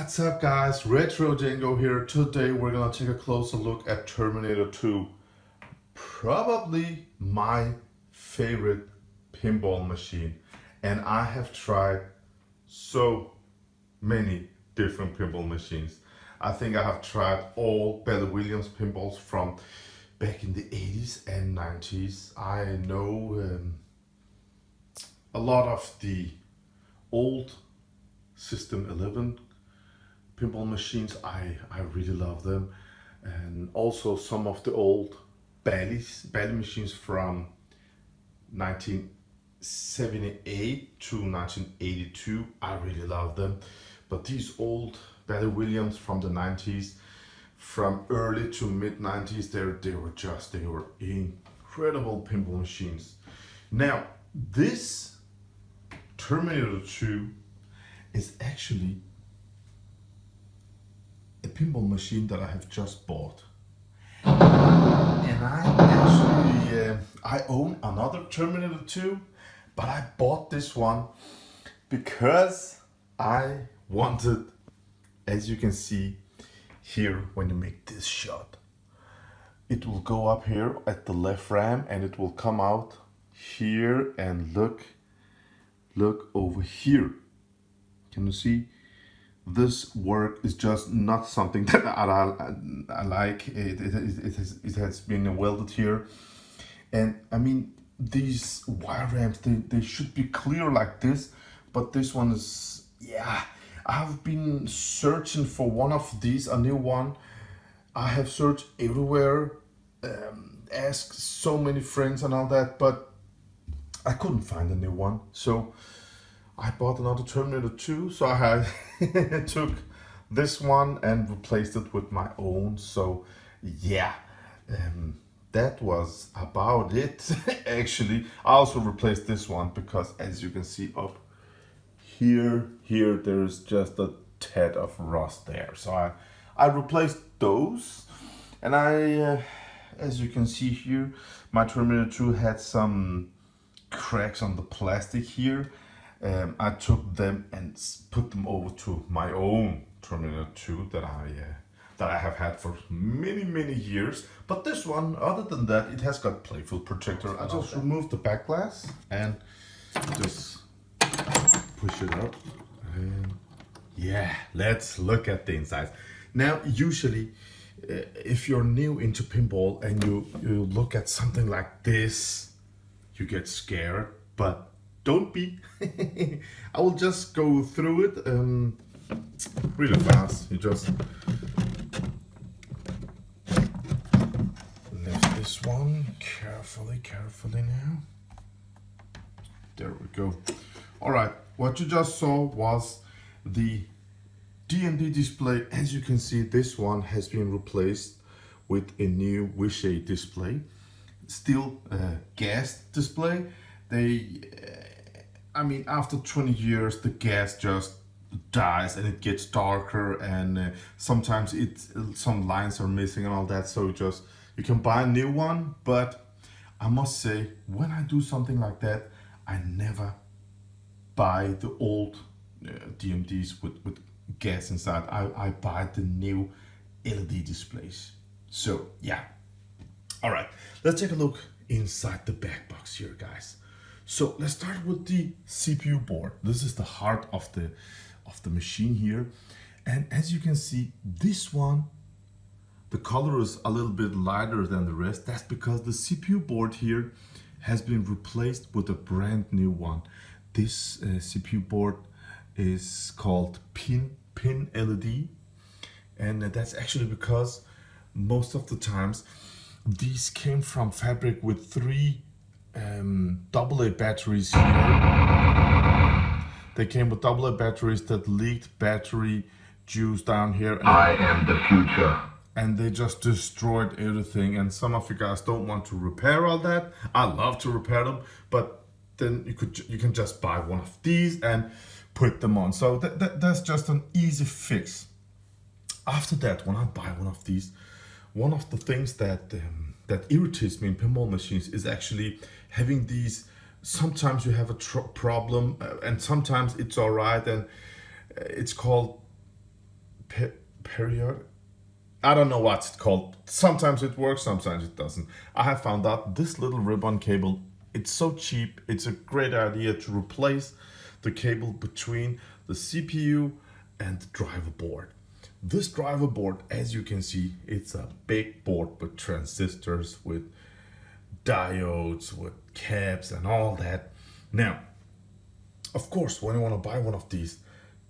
What's up guys, RETROCENGO here. Today we're gonna take a closer look at Terminator 2. Probably my favorite pinball machine. And I have tried so many different pinball machines. I think I have tried all Bell Williams pinballs from back in the 80s and 90s. I know a lot of the old System 11 pinball machines. I really love them, and also some of the old Bally machines from 1978 to 1982. I really love them, but these old Bally Williams from the 90s, from early to mid 90s, they were incredible pinball machines. Now this Terminator 2 is actually a pinball machine that I have just bought, and I own another Terminator 2, but I bought this one because I wanted, as you can see here, when you make this shot, it will go up here at the left ram and it will come out here, and look over here. Can you see? This work is just not something that I like. It has been welded here, and I mean, these wire ramps, they should be clear like this, but this one is, yeah. I have been searching for one of these, a new one. I have searched everywhere, asked so many friends and all that, but I couldn't find a new one. So I bought another Terminator 2, so I took this one and replaced it with my own. So yeah, that was about it. Actually, I also replaced this one because, as you can see up here, there's just a tad of rust there. So I replaced those, and as you can see here, my Terminator 2 had some cracks on the plastic here. I took them and put them over to my own Terminator 2 that I have had for many years. But this one, other than that, it has got playfield protector. I just removed the back glass and just push it up, and yeah, let's look at the inside. Now, usually, if you're new into pinball and you look at something like this, you get scared, but don't be. I will just go through it really fast. You just lift this one carefully now. There we go. All right, what you just saw was the Dmd display. As you can see, this one has been replaced with a new Wishay display. Still gas display. I mean, after 20 years, the gas just dies and it gets darker, and sometimes some lines are missing and all that. So you can buy a new one, but I must say, when I do something like that, I never buy the old DMDs with gas inside. I buy the new LED displays. So yeah. All right, let's take a look inside the back box here, guys. So let's start with the CPU board. This is the heart of the machine here. And as you can see, this one, the color is a little bit lighter than the rest. That's because the CPU board here has been replaced with a brand new one. This CPU board is called Pin LED. And that's actually because most of the times these came from fabric with 3 AA batteries here. They came with AA batteries that leaked battery juice down here. And I am the future. And they just destroyed everything. And some of you guys don't want to repair all that. I love to repair them, but then you can just buy one of these and put them on. So that's just an easy fix. After that, when I buy one of these, one of the things that irritates me in pinball machines is actually having these. Sometimes you have a problem, and sometimes it's all right, and it's called period. I don't know what's it called. Sometimes it works, sometimes it doesn't. I have found out this little ribbon cable, it's so cheap. It's a great idea to replace the cable between the CPU and the driver board. This driver board, as you can see, it's a big board with transistors, with diodes, with caps and all that. Now, of course, when you want to buy one of these,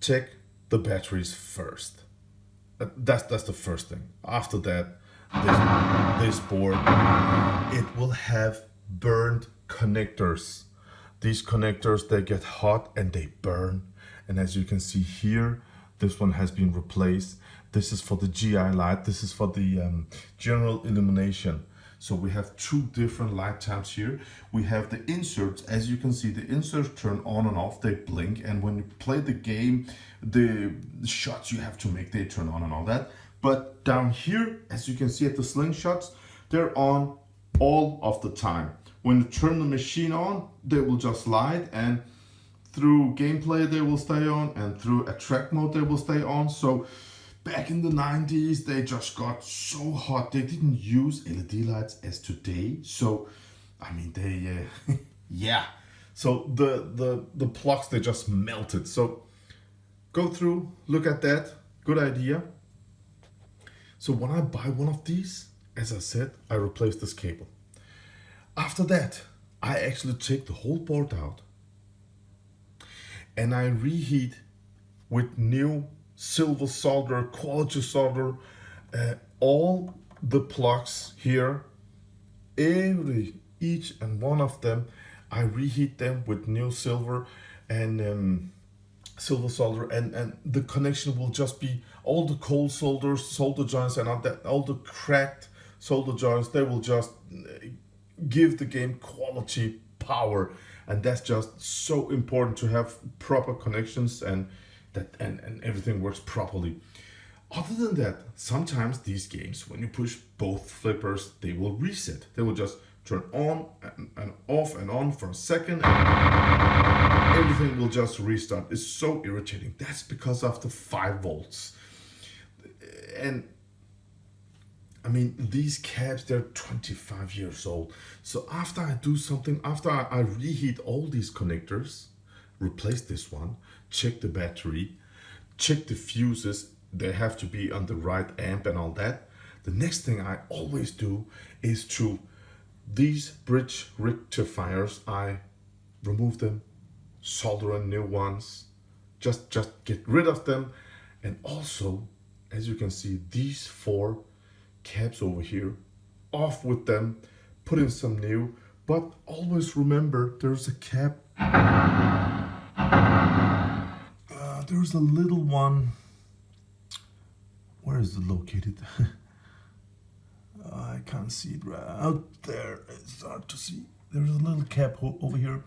check the batteries first. That's the first thing. After that, this board, it will have burned connectors. These connectors, they get hot and they burn. And as you can see here, this one has been replaced. This is for the GI light. This is for the general illumination. So we have two different light types here. We have the inserts. As you can see, the inserts turn on and off, they blink. And when you play the game, the shots you have to make, they turn on and all that. But down here, as you can see at the slingshots, they're on all of the time. When you turn the machine on, they will just light, and through gameplay they will stay on, and through attract mode they will stay on. So back in the 90s, they just got so hot. They didn't use LED lights as today. So, I mean, they, yeah. So the plugs, they just melted. So go through, look at that. Good idea. So when I buy one of these, as I said, I replace this cable. After that, I actually take the whole board out and I reheat with new silver solder, quality solder, all the plugs here, each and one of them, I reheat them with new silver and silver solder, and the connection will just be all the cold solder joints and all the cracked solder joints. They will just give the game quality power, and that's just so important to have proper connections and everything works properly. Other than that, sometimes these games, when you push both flippers, they will reset. They will just turn on and off and on for a second, and everything will just restart. It's so irritating. That's because of the 5 volts. And I mean, these cabs, they're 25 years old. So after I do something, after I reheat all these connectors, replace this one, check the battery, check the fuses, they have to be on the right amp and all that. The next thing I always do is to these bridge rectifiers, I remove them, solder in new ones, just get rid of them. And also, as you can see, these 4 caps over here, off with them, put in some new, but always remember there's a cap. There's a little one. Where is it located? I can't see it right out there. It's hard to see. There's a little cap over here.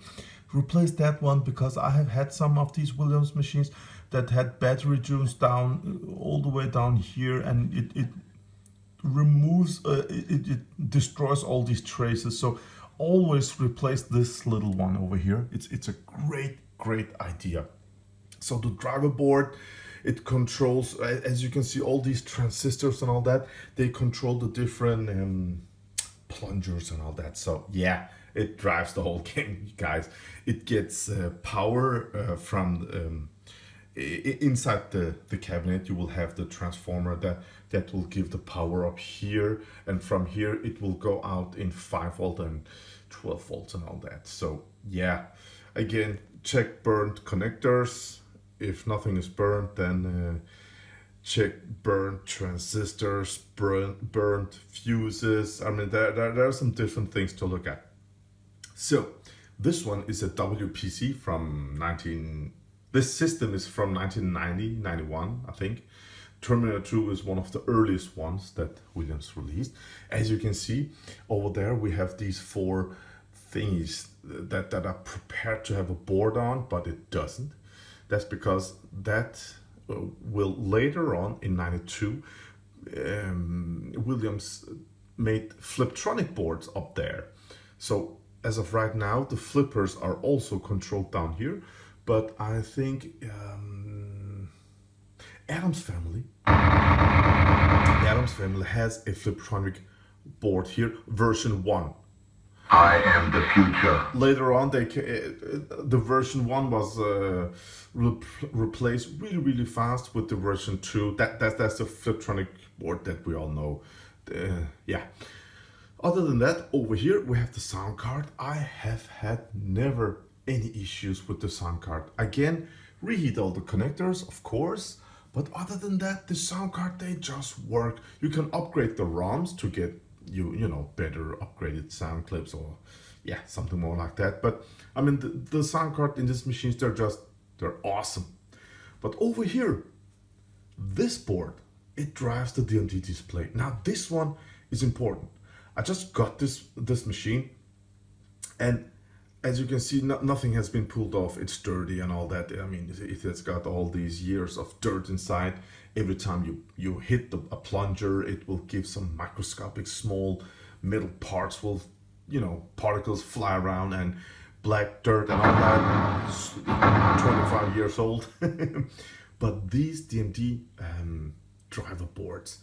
Replace that one, because I have had some of these Williams machines that had battery tunes down all the way down here, and it removes, it destroys all these traces. So always replace this little one over here. It's a great idea. So the driver board, it controls, as you can see, all these transistors and all that. They control the different plungers and all that. So yeah, it drives the whole game, guys. It gets power from inside the cabinet. You will have the transformer that will give the power up here, and from here it will go out in 5 volt and 12 volts and all that. So yeah, again, check burnt connectors. If nothing is burnt, then check burnt transistors, burnt fuses. I mean, there are some different things to look at. So this one is a WPC from this system is from 1990, 91, I think. Terminator 2 is one of the earliest ones that Williams released. As you can see over there, we have these 4 thingies that are prepared to have a board on, but it doesn't. That's because that will later on in 92, Williams made Fliptronic boards up there. So as of right now, the flippers are also controlled down here, but I think Adams family. The Adams family has a Fliptronic board here, version 1. I am the future. Later on, the version 1 was replaced really fast with the version 2. That's the Fliptronic board that we all know. Yeah. Other than that, over here we have the sound card. I have had never any issues with the sound card. Again, reheat all the connectors, of course. But other than that, the sound card, they just work. You can upgrade the ROMs to get you know, better upgraded sound clips or yeah, something more like that. But I mean, the sound card in these machines, they're awesome. But over here, this board, it drives the Dmd display. Now this one is important. I just got this machine, and as you can see, nothing has been pulled off. It's dirty and all that. I mean, it has got all these years of dirt inside. Every time you hit a plunger, it will give some microscopic small metal parts will, you know, particles fly around, and black dirt and all that. 25 years old. But these Dmd driver boards,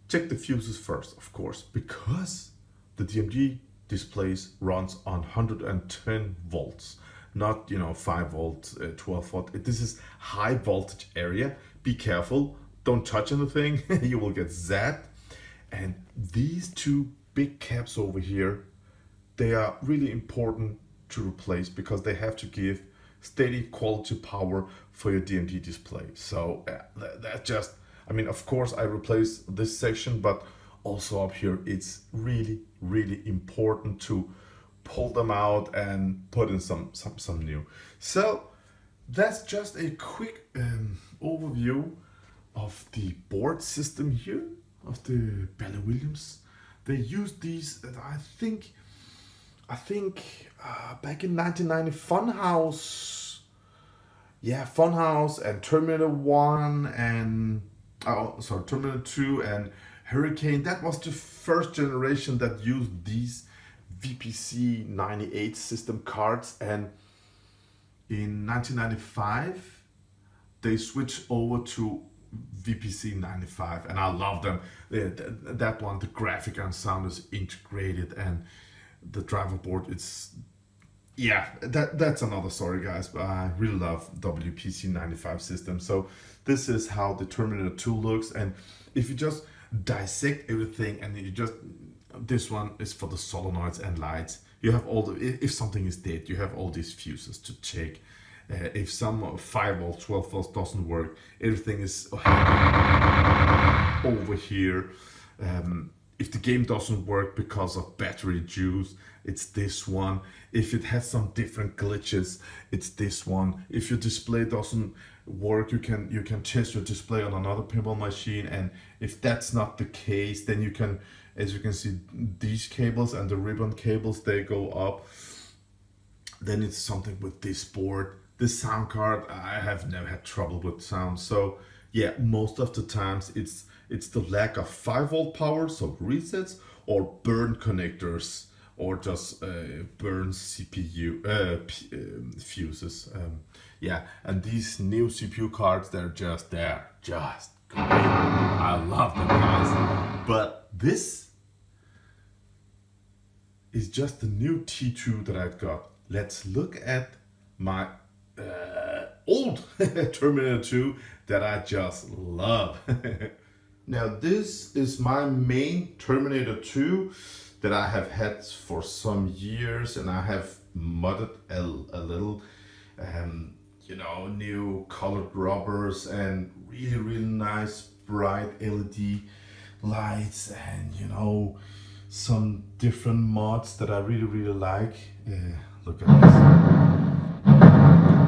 check the fuses first, of course, because the Dmd displays runs on 110 volts, not, you know, 5 volts, 12 volt. This is high voltage area. Be careful, don't touch anything, you will get zapped. And these two big caps over here, they are really important to replace because they have to give steady quality power for your Dmd display. So that just, I mean, of course I replaced this section, but also up here, it's really important to pull them out and put in some new. So that's just a quick overview of the board system here of the Bally Williams. They used these, I think back in 1990, Funhouse. Yeah, Funhouse and Terminator 1 and Terminator 2 and Hurricane. That was the first generation that used these VPC 98 system cards, and in 1995 they switched over to VPC 95, and I love them. That one, the graphic and sound is integrated, and the driver board, it's, yeah, that's another story, guys. But I really love WPC 95 system. So this is how the Terminator 2 looks, and if you just dissect everything, and you just, this one is for the solenoids and lights. You have all the, if something is dead, you have all these fuses to check. If some 5 volts, 12 volts doesn't work, everything is over here. If the game doesn't work because of battery juice, it's this one. If it has some different glitches, it's this one. If your display doesn't work, you can test your display on another pinball machine, and if that's not the case, then you can, as you can see, these cables and the ribbon cables, they go up. Then it's something with this board. This sound card, I have never had trouble with sound. So yeah, most of the times it's the lack of 5 volt power, so resets, or burn connectors, or just burn CPU fuses. Yeah, and these new CPU cards, they're just great. I love them, guys. But this is just the new T2 that I've got. Let's look at my old Terminator 2 that I just love. Now this is my main Terminator 2 that I have had for some years, and I have modded a little, you know, new colored rubbers and really nice bright LED lights, and you know, some different mods that I really like. Look at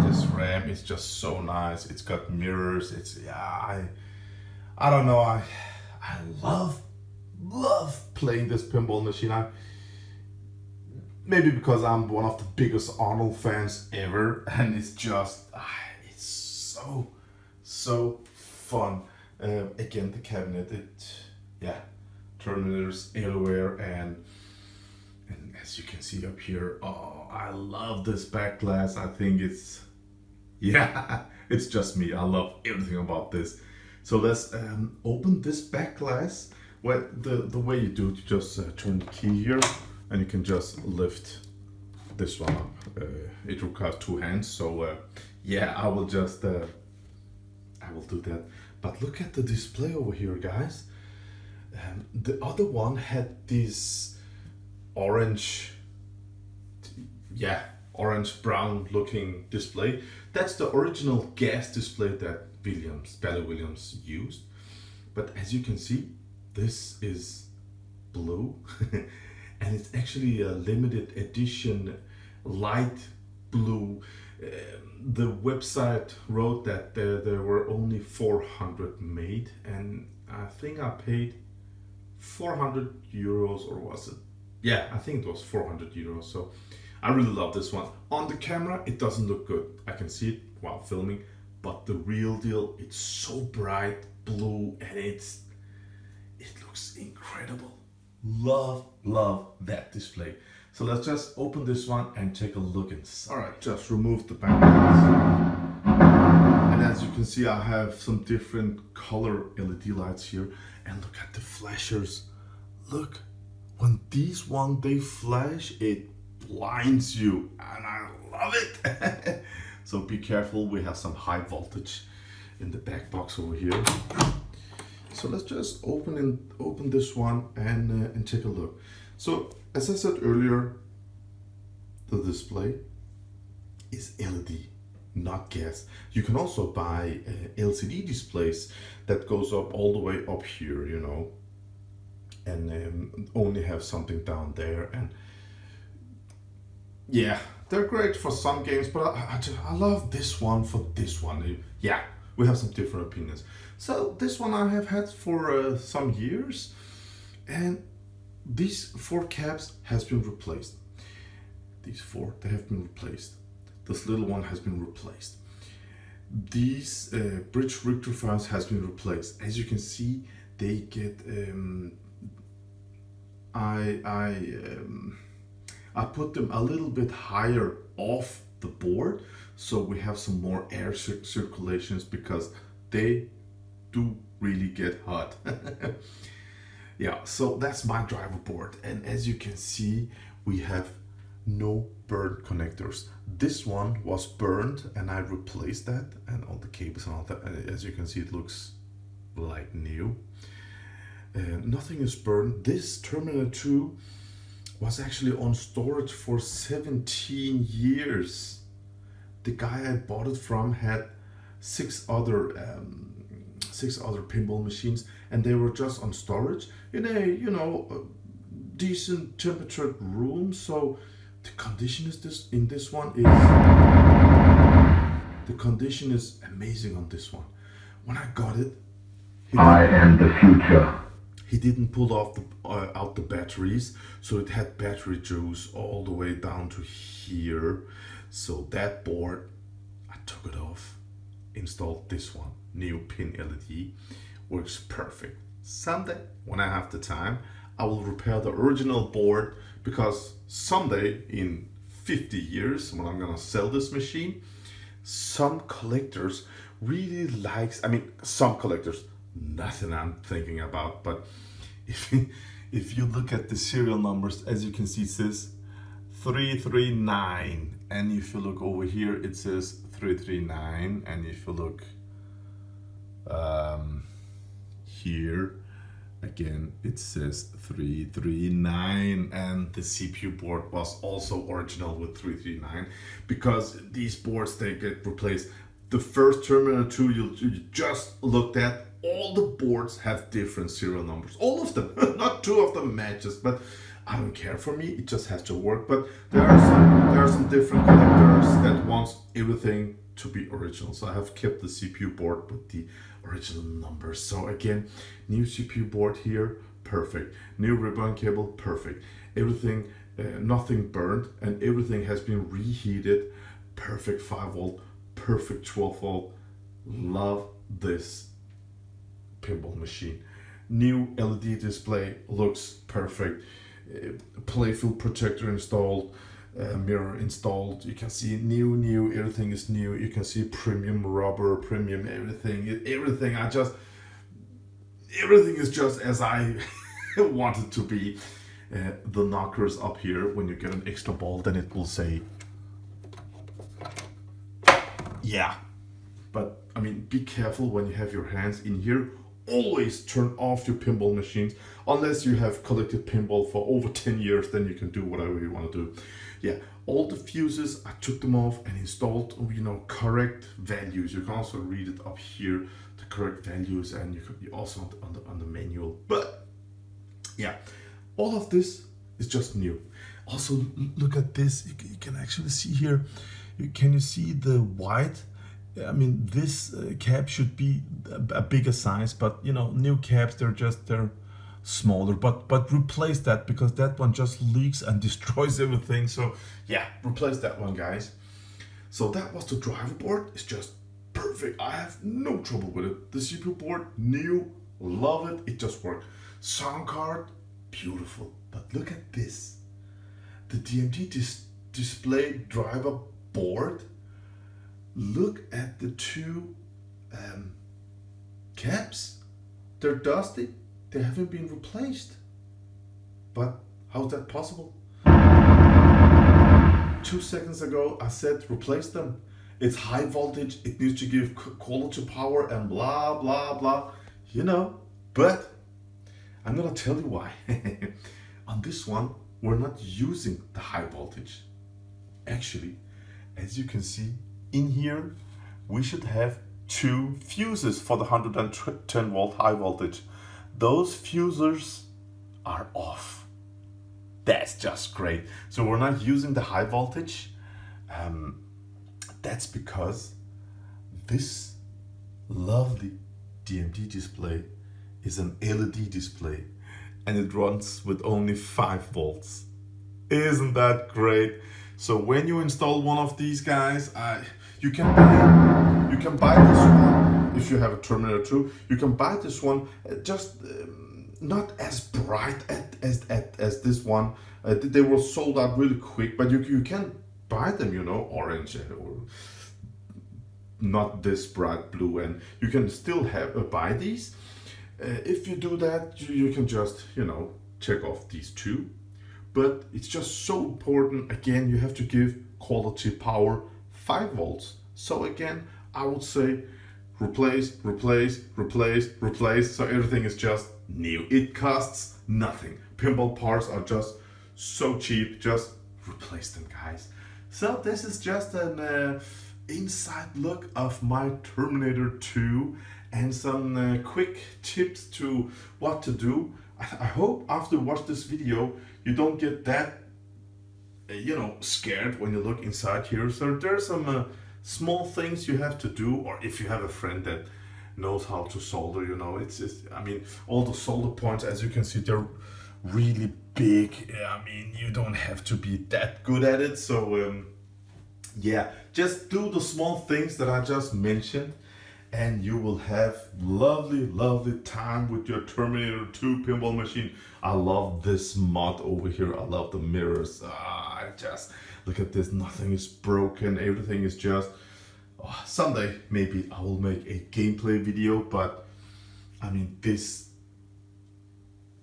this RAM is just so nice. It's got mirrors. It's, yeah, I don't know. I love playing this pinball machine. Maybe because I'm one of the biggest Arnold fans ever, and it's just it's so fun. Again, the cabinet, yeah, Terminators everywhere, and as you can see up here, oh, I love this back glass. I think it's Yeah, it's just me. I love everything about this. So let's open this back glass. Well, the way you do it, you just turn the key here and you can just lift this one up. It requires 2 hands, so yeah, I will do that. But look at the display over here, guys. The other one had this orange brown looking display. That's the original gas display that Bally Williams used. But as you can see, this is blue and it's actually a limited edition light blue. The website wrote that there were only 400 made, and I think I paid 400 euros, or was it? Yeah, I think it was 400 euros. So I really love this one. On the camera, it doesn't look good. I can see it while filming, but the real deal, it's so bright blue and it looks incredible. Love that display. So let's just open this one and take a look inside. All right, just remove the background. And as you can see, I have some different color LED lights here. And look at the flashers. Look, when these they flash, it blinds you, and I love it. So be careful, we have some high voltage in the back box over here. So let's just open this one and take a look. So as I said earlier, the display is LED, not gas. You can also buy LCD displays that goes up all the way up here, you know, and only have something down there. And yeah, they're great for some games, but I love this one for this one. Yeah, we have some different opinions. So this one I have had for some years, and these 4 caps has been replaced. These 4, they have been replaced. This little one has been replaced. These bridge rectifiers has been replaced. As you can see, they get I put them a little bit higher off the board, so we have some more air circulations, because they do really get hot. Yeah, so that's my driver board, and as you can see, we have no burnt connectors. This one was burned and I replaced that, and all the cables and all that, and as you can see, it looks like new. Nothing is burned. This Terminator 2 was actually on storage for 17 years. The guy I bought it from had 6 other pinball machines, and they were just on storage in a, you know, a decent temperature room. So the condition is amazing on this one. When I got it, I am the future. he didn't pull off out the batteries, so it had battery juice all the way down to here. So that board, I took it off, installed this one, new pin LED, works perfect. Someday, when I have the time, I will repair the original board, because someday in 50 years, when I'm gonna sell this machine, some collectors really likes, some collectors, nothing I'm thinking about, but if you look at the serial numbers, as you can see, it says 339, and if you look over here, it says 339, and if you look here, again, it says 339, and the CPU board was also original with 339, because these boards, they get replaced. The first Terminator 2 you just looked at, all the boards have different serial numbers. All of them, not 2 of them matches, but I don't care. For me, it just has to work. But there are some different collectors that wants everything to be original. So I have kept the CPU board with the original numbers. So again, new CPU board here, perfect. New ribbon cable, perfect. Everything, nothing burned, and everything has been reheated. Perfect 5 volt, perfect 12 volt. Love this pinball machine. New LED display, looks perfect. Playfield protector installed. mirror installed. You can see new, everything is new. You can see premium rubber, premium everything. Everything is just as I want it to be. The knockers up here, when you get an extra ball, then it will say, yeah. But I mean, be careful when you have your hands in here. Always turn off your pinball machines, unless you have collected pinball for over 10 years, then you can do whatever you want to do. Yeah, all the fuses, I took them off and installed, correct values. You can also read it up here, the correct values, and you also on the manual. But yeah, all of this is just new. Also, look at this. You can actually see here. Can you see the white? I mean, this cap should be a bigger size, but new caps, they're smaller. But replace that, because that one just leaks and destroys everything. So yeah, replace that one, guys. So that was the driver board. It's just perfect. I have no trouble with it. The CPU board, new, love it. It just worked. Sound card, beautiful. But look at this. The Dmd Display driver board. Look at the two caps. They're dusty. They haven't been replaced. But how's that possible? 2 seconds ago I said replace them. It's high voltage. It needs to give quality power and blah blah blah. But I'm gonna tell you why. On this one, we're not using the high voltage. Actually, as you can see, in here, we should have 2 fuses for the 110 volt high voltage. Those fuses are off. That's just great. So we're not using the high voltage. That's because this lovely Dmd display is an LED display, and it runs with only 5 volts. Isn't that great? So when you install one of these guys, you can buy this one if you have a Terminator 2. You can buy this one, just not as bright as this one. They were sold out really quick, but you can buy them, orange or not this bright blue, and you can still buy these. If you do that, you can just check off these 2. But it's just so important. Again, you have to give quality power 5 volts. So again, I would say replace. So everything is just new. It costs nothing. Pinball parts are just so cheap. Just replace them, guys. So this is just an inside look of my Terminator 2 and some quick tips to what to do. I hope after you watch this video, you don't get that, scared when you look inside here. So there's some small things you have to do, or if you have a friend that knows how to solder, it's just, all the solder points, as you can see, they're really big. You don't have to be that good at it. So yeah, just do the small things that I just mentioned, and you will have lovely time with your Terminator 2 pinball machine. I love this mod over here. I love the mirrors. I just look at this. Nothing is broken. Everything is just someday maybe I will make a gameplay video, but this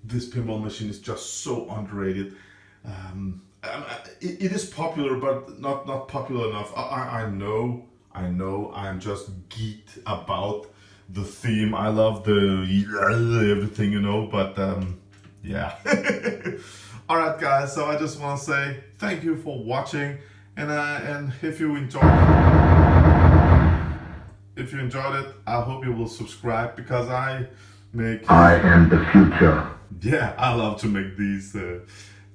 pinball machine is just so underrated. It is popular, but not popular enough. I know I'm just geeked about the theme. I love the everything, but yeah. All right, guys. So I just want to say thank you for watching, and if you enjoyed it, I hope you will subscribe, because I am the future. Yeah, I love to make these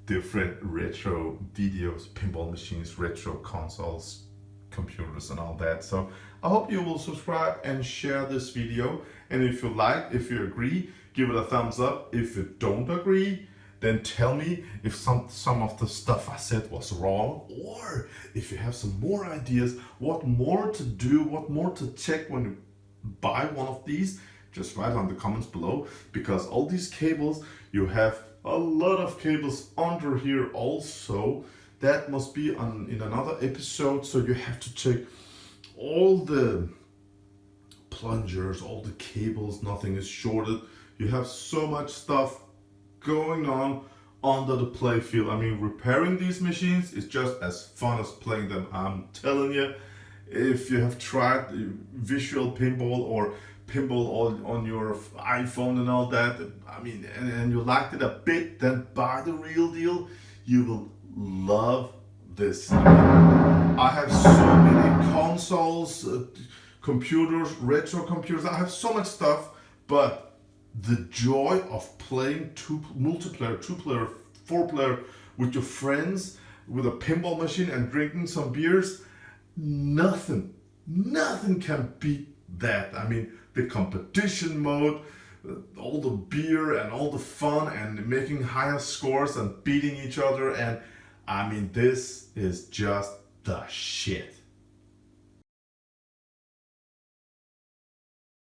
different retro videos, pinball machines, retro consoles, computers and all that. So I hope you will subscribe and share this video, and if you agree, give it a thumbs up. If you don't agree, then tell me if some of the stuff I said was wrong, or if you have some more ideas, what more to do, what more to check when you buy one of these. Just write on the comments below, because all these cables, you have a lot of cables under here also that must be in another episode. So you have to check all the plungers, all the cables, nothing is shorted. You have so much stuff going on under the play field. I mean, repairing these machines is just as fun as playing them. I'm telling you, if you have tried visual pinball or pinball on your iPhone and all that, I mean, and you liked it a bit, then buy the real deal. You will love this. I have so many consoles, computers, retro computers. I have so much stuff, but the joy of playing multiplayer, 2-player, 4-player with your friends with a pinball machine and drinking some beers, nothing can beat that. I mean, the competition mode, all the beer and all the fun and making higher scores and beating each other, and I mean, this is just the shit.